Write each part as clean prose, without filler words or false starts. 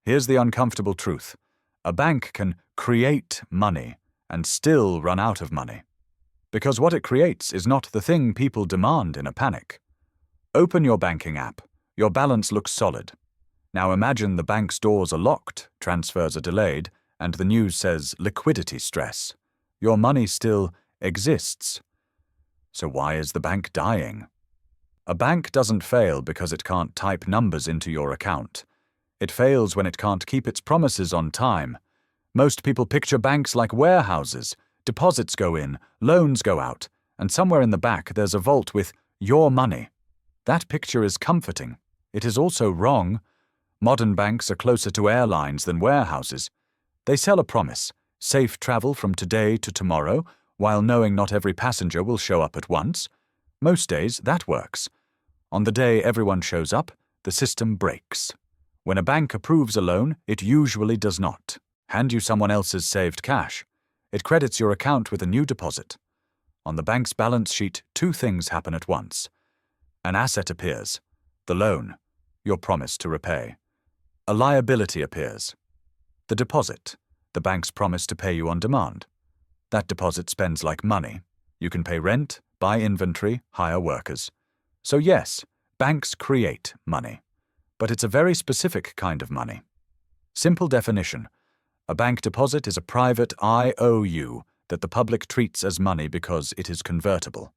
Here's the uncomfortable truth. A bank can create money and still run out of money. Because what it creates is not the thing people demand in a panic. Open your banking app. Your balance looks solid. Now imagine the bank's doors are locked, transfers are delayed, and the news says liquidity stress. Your money still exists. So why is the bank dying? A bank doesn't fail because it can't type numbers into your account. It fails when it can't keep its promises on time. Most people picture banks like warehouses. Deposits go in, loans go out, and somewhere in the back there's a vault with your money. That picture is comforting. It is also wrong. Modern banks are closer to airlines than warehouses. They sell a promise, safe travel from today to tomorrow, while knowing not every passenger will show up at once. Most days, that works. On the day everyone shows up, the system breaks. When a bank approves a loan, it usually does not hand you someone else's saved cash. It credits your account with a new deposit. On the bank's balance sheet, two things happen at once. An asset appears, the loan, your promise to repay. A liability appears, the deposit, the bank's promise to pay you on demand. That deposit spends like money. You can pay rent, buy inventory, hire workers. So yes, banks create money. But it's a very specific kind of money. Simple definition. A bank deposit is a private IOU that the public treats as money because it is convertible.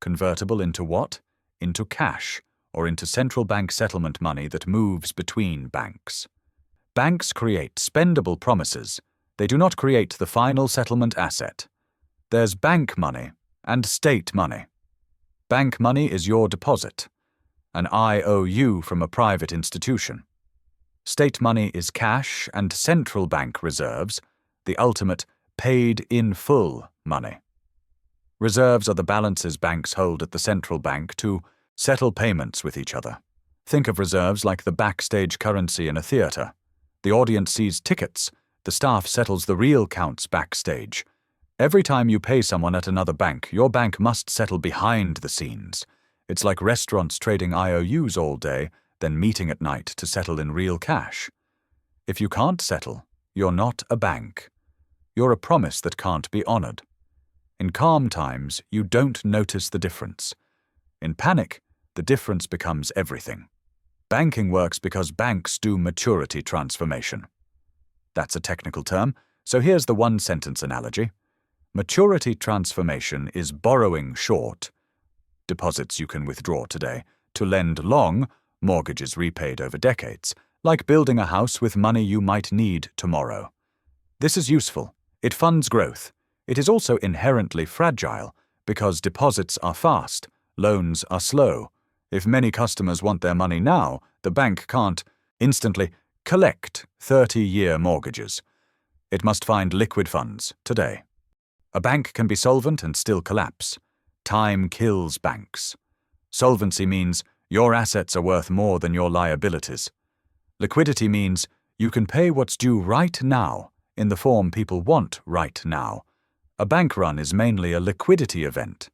Convertible into what? Into cash, or into central bank settlement money that moves between banks. Banks create spendable promises. They do not create the final settlement asset. There's bank money and state money. Bank money is your deposit, an IOU from a private institution. State money is cash and central bank reserves, the ultimate paid-in-full money. Reserves are the balances banks hold at the central bank to settle payments with each other. Think of reserves like the backstage currency in a theater. The audience sees tickets. The staff settles the real counts backstage. Every time you pay someone at another bank, your bank must settle behind the scenes. It's like restaurants trading IOUs all day, then meeting at night to settle in real cash. If you can't settle, you're not a bank. You're a promise that can't be honored. In calm times, you don't notice the difference. In panic, the difference becomes everything. Banking works because banks do maturity transformation. That's a technical term, so here's the one-sentence analogy. Maturity transformation is borrowing short, deposits you can withdraw today, to lend long, mortgages repaid over decades, like building a house with money you might need tomorrow. This is useful. It funds growth. It is also inherently fragile, because deposits are fast, loans are slow. If many customers want their money now, the bank can't instantly collect 30-year mortgages. It must find liquid funds today. A bank can be solvent and still collapse. Time kills banks. Solvency means your assets are worth more than your liabilities. Liquidity means you can pay what's due right now in the form people want right now. A bank run is mainly a liquidity event,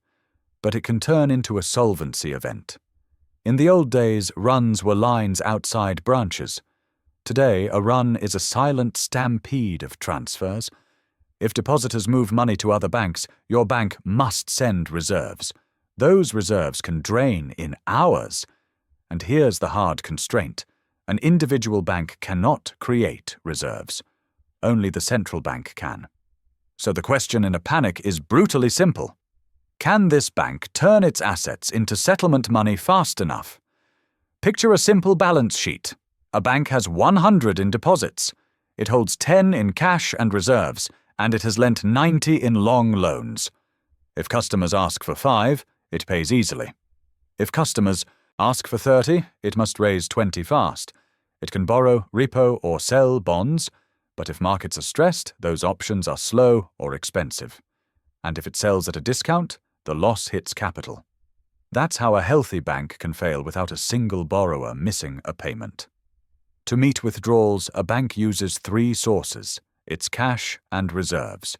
but it can turn into a solvency event. In the old days, runs were lines outside branches. Today, a run is a silent stampede of transfers. If depositors move money to other banks, your bank must send reserves. Those reserves can drain in hours. And here's the hard constraint. An individual bank cannot create reserves. Only the central bank can. So the question in a panic is brutally simple. Can this bank turn its assets into settlement money fast enough? Picture a simple balance sheet. A bank has 100 in deposits. It holds 10 in cash and reserves, and it has lent 90 in long loans. If customers ask for 5, it pays easily. If customers ask for 30, it must raise 20 fast. It can borrow, repo, or sell bonds, but if markets are stressed, those options are slow or expensive. And if it sells at a discount, the loss hits capital. That's how a healthy bank can fail without a single borrower missing a payment. To meet withdrawals, a bank uses 3 sources: its cash and reserves.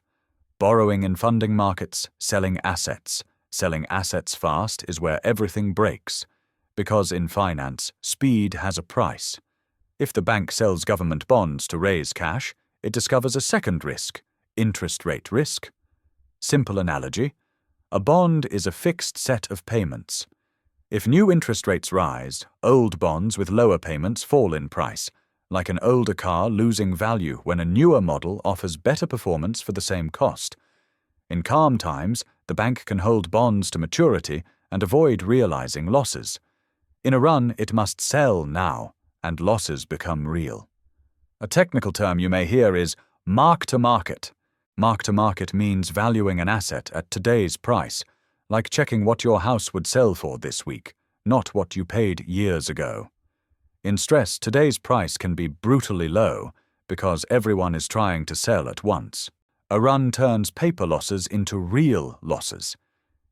Borrowing in funding markets, selling assets. Selling assets fast is where everything breaks, because in finance, speed has a price. If the bank sells government bonds to raise cash, it discovers a second risk, interest rate risk. Simple analogy: a bond is a fixed set of payments. If new interest rates rise, old bonds with lower payments fall in price, like an older car losing value when a newer model offers better performance for the same cost. In calm times, the bank can hold bonds to maturity and avoid realizing losses. In a run, it must sell now, and losses become real. A technical term you may hear is mark-to-market. Mark-to-market means valuing an asset at today's price, like checking what your house would sell for this week, not what you paid years ago. In stress, today's price can be brutally low because everyone is trying to sell at once. A run turns paper losses into real losses.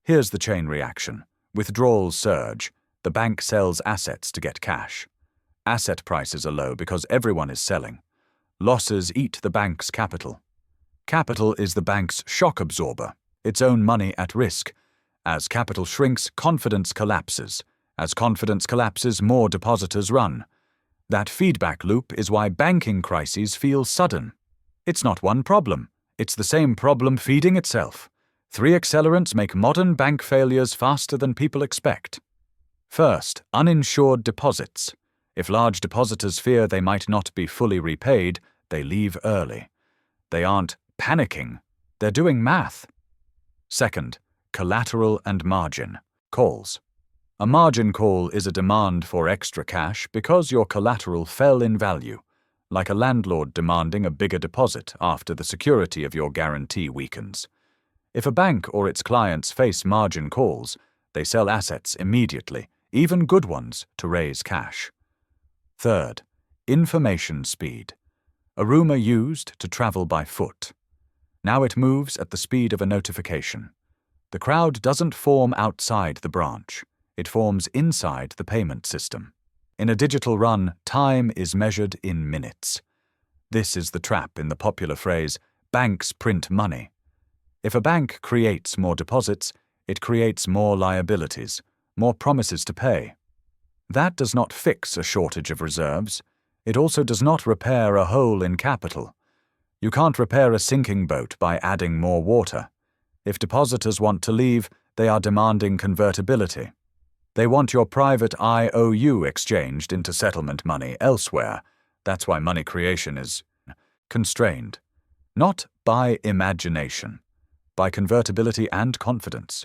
Here's the chain reaction. Withdrawals surge. The bank sells assets to get cash. Asset prices are low because everyone is selling. Losses eat the bank's capital. Capital is the bank's shock absorber, its own money at risk. As capital shrinks, confidence collapses. As confidence collapses, more depositors run. That feedback loop is why banking crises feel sudden. It's not one problem. It's the same problem feeding itself. 3 accelerants make modern bank failures faster than people expect. First, uninsured deposits. If large depositors fear they might not be fully repaid, they leave early. They aren't panicking. They're doing math. Second, collateral and margin. Calls. A margin call is a demand for extra cash because your collateral fell in value, like a landlord demanding a bigger deposit after the security of your guarantee weakens. If a bank or its clients face margin calls, they sell assets immediately, even good ones, to raise cash. Third, information speed. A rumor used to travel by foot. Now it moves at the speed of a notification. The crowd doesn't form outside the branch. It forms inside the payment system. In a digital run, time is measured in minutes. This is the trap in the popular phrase, banks print money. If a bank creates more deposits, it creates more liabilities, more promises to pay. That does not fix a shortage of reserves. It also does not repair a hole in capital. You can't repair a sinking boat by adding more water. If depositors want to leave, they are demanding convertibility. They want your private IOU exchanged into settlement money elsewhere. That's why money creation is constrained. Not by imagination, by convertibility and confidence.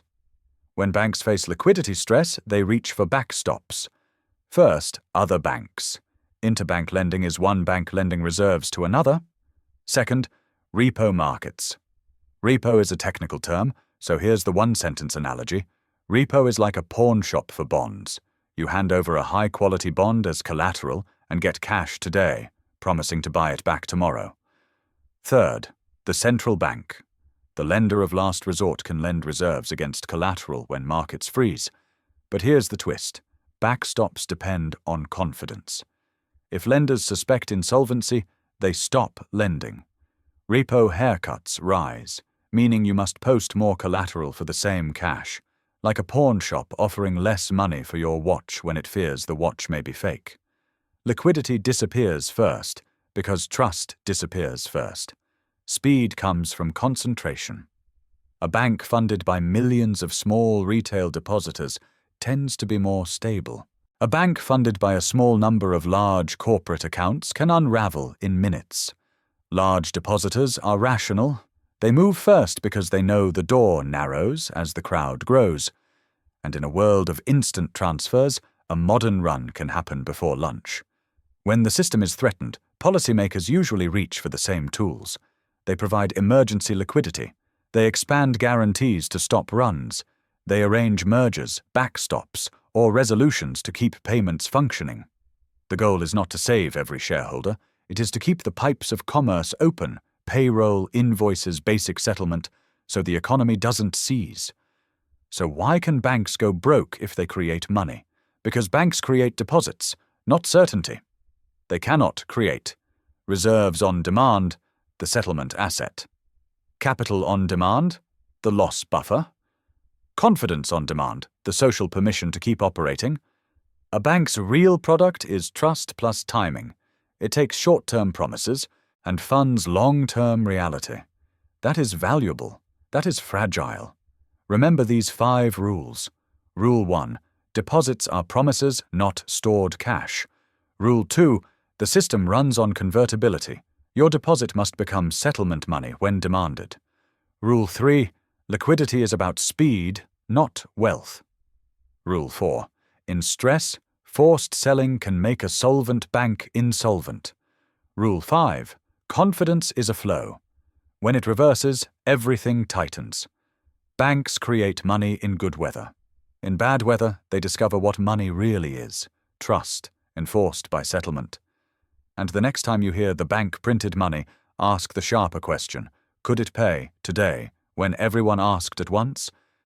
When banks face liquidity stress, they reach for backstops. First, other banks. Interbank lending is one bank lending reserves to another. Second, repo markets. Repo is a technical term, so here's the one-sentence analogy. Repo is like a pawn shop for bonds. You hand over a high-quality bond as collateral and get cash today, promising to buy it back tomorrow. Third, the central bank. The lender of last resort can lend reserves against collateral when markets freeze. But here's the twist. Backstops depend on confidence. If lenders suspect insolvency, they stop lending. Repo haircuts rise, meaning you must post more collateral for the same cash. Like a pawn shop offering less money for your watch when it fears the watch may be fake. Liquidity disappears first, because trust disappears first. Speed comes from concentration. A bank funded by millions of small retail depositors tends to be more stable. A bank funded by a small number of large corporate accounts can unravel in minutes. Large depositors are rational. They move first because they know the door narrows as the crowd grows. And in a world of instant transfers, a modern run can happen before lunch. When the system is threatened, policymakers usually reach for the same tools. They provide emergency liquidity. They expand guarantees to stop runs. They arrange mergers, backstops, or resolutions to keep payments functioning. The goal is not to save every shareholder. It is to keep the pipes of commerce open, payroll, invoices, basic settlement, so the economy doesn't seize. So why can banks go broke if they create money? Because banks create deposits, not certainty. They cannot create reserves on demand, the settlement asset. Capital on demand, the loss buffer. Confidence on demand, the social permission to keep operating. A bank's real product is trust plus timing. It takes short-term promises and funds long-term reality. That is valuable. That is fragile. Remember these 5 rules. Rule 1. Deposits are promises, not stored cash. Rule 2. The system runs on convertibility. Your deposit must become settlement money when demanded. Rule 3. Liquidity is about speed, not wealth. Rule 4. In stress, forced selling can make a solvent bank insolvent. Rule 5. Confidence is a flow. When it reverses, everything tightens. Banks create money in good weather. In bad weather, they discover what money really is: trust, enforced by settlement. And the next time you hear the bank printed money, ask the sharper question: could it pay, today, when everyone asked at once?